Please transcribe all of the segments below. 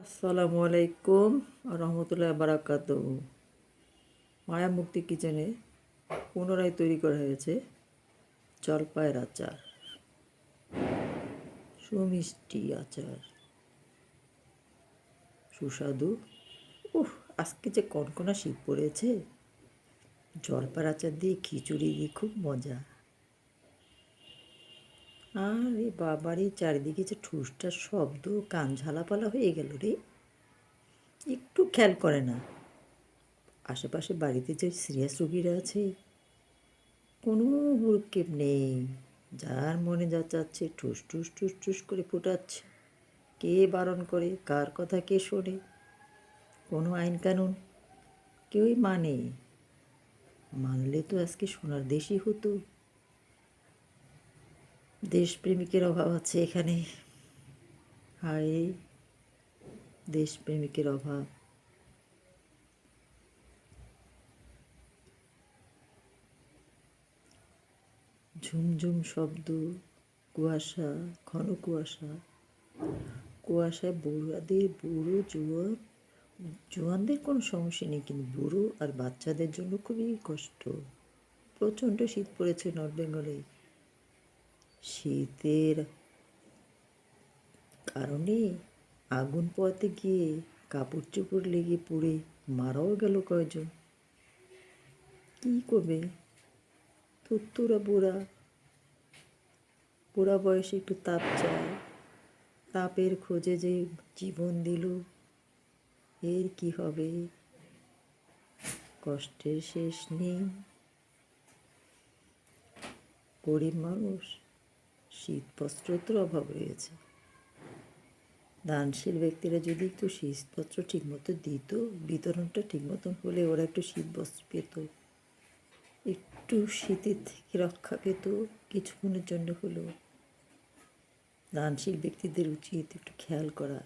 আসসালামু আলাইকুম রহমতুল্লাহ বারাকাতু। মায়া মুক্তি কিচেনে পুনরায় তৈরি করা হয়েছে জলপাইয়ের আচার, সুমিষ্টি আচার, সুস্বাদু। আজকে যে কনকনা শীত পড়েছে, জলপাইয়ের আচার দিয়ে খিচুড়ি দিয়ে খুব মজা। আর এই বাবারই চারিদিকে যে ঠুসটার শব্দ, কান ঝালাপালা হয়ে গেল রে। একটু খেয়াল করে না আশেপাশে বাড়িতে যে সিরিয়াস রোগীরা আছে, কোনো ভ্রুক্ষেপ নেই। যার মনে যা চাচ্ছে ঠুস ঠুস ঠুস ঠুস করে ফুটাচ্ছে। কে বারণ করে, কার কথা কে শোনে? কোনো আইন কানুন কেউই মানলে তো আজকে সোনার দেশই হতো। দেশপ্রেমিকের অভাব আছে এখানে। হায়, দেশপ্রেমিকের অভাব। ঝুমঝুম শব্দ, কুয়াশা, ঘন কুয়াশা। কুয়াশায় জোয়ানদের কোনো সমস্যা নেই, কিন্তু বুড়ো আর বাচ্চাদের জন্য খুবই কষ্ট। প্রচণ্ড শীত পড়েছে নর্থ বেঙ্গলে। শীতের কারণে আগুন পোয়াতে গিয়ে কাপড় চোপড় লেগে পুড়ে মারাও গেল কয়জন। কী করবে? তুত্তুরা বুড়া বয়সে একটু তাপ চায়। তাপের খোঁজে যে জীবন দিল, এর কি হবে? কষ্টের শেষ নেই। গরিব মানুষ, শীতবস্ত্রের অভাব রয়েছে। দানশীল ব্যক্তিরা যদি একটু শীতবস্ত্র ঠিকমতো দিত, বিতরণটা ঠিক মতন হলে ওরা একটু শীতবস্ত্র পেত, একটু শীতের থেকে রক্ষা পেত কিছুক্ষণের জন্য হলেও। দানশীল ব্যক্তিদের উচিত একটু খেয়াল করা,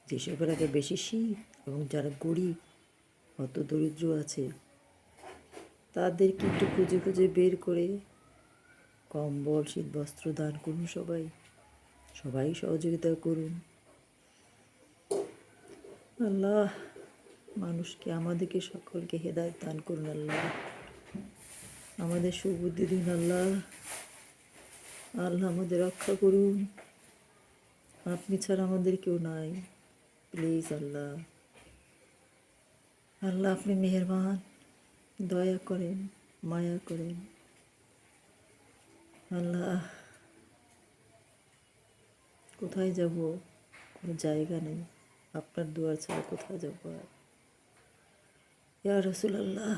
যেসবের আগে বেশি শীত এবং যারা গরিব অত দরিদ্র আছে তাদেরকে একটু খুঁজে খুঁজে বের করে কম্বল, শীতবস্ত্র দান করুন। সবাই সহযোগিতা করুন। আল্লাহ মানুষকে, আমাদেরকে সকলকে হেদায়েত দান করুন। আল্লাহ আমাদের সুবুদ্ধি দিন। আল্লাহ আমাদের রক্ষা করুন। আপনি ছাড়া আমাদের কেউ নাই। প্লিজ আল্লাহ আপনি মেহেরবান, দয়া করেন, মায়া করেন। আল্লাহ কোথায় যাব? কোনো জায়গা নেই, আপনার দুয়ার ছাড়া কোথায় যাব? আর ইয়া রাসূলুল্লাহ,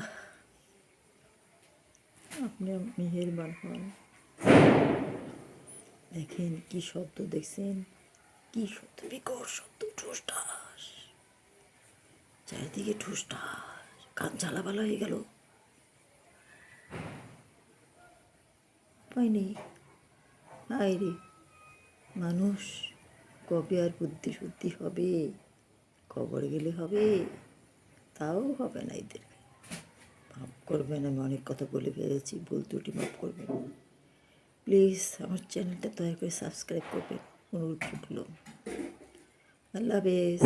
আপনি মেহেরবান হন। দেখেন কি শব্দ, দেখছেন কি শব্দ? বিকট শব্দ, ঠুসঠাস, চারিদিকে ঠুসঠাস, কান ঝালাপালা হয়ে গেল। উপায় নেই। হায় রে মানুষ, কবে আর বুদ্ধি শুদ্ধি হবে? কবর গেলে হবে? তাও হবে না এদেরকে। মাফ করবেন, আমি অনেক কথা বলে ফেলেছি, ভুল ত্রুটি মাফ করবেন। প্লিজ আমার চ্যানেলটা দয়া করে সাবস্ক্রাইব করবেন, অনুরোধ করলো। আল্লাহ হাফেজ।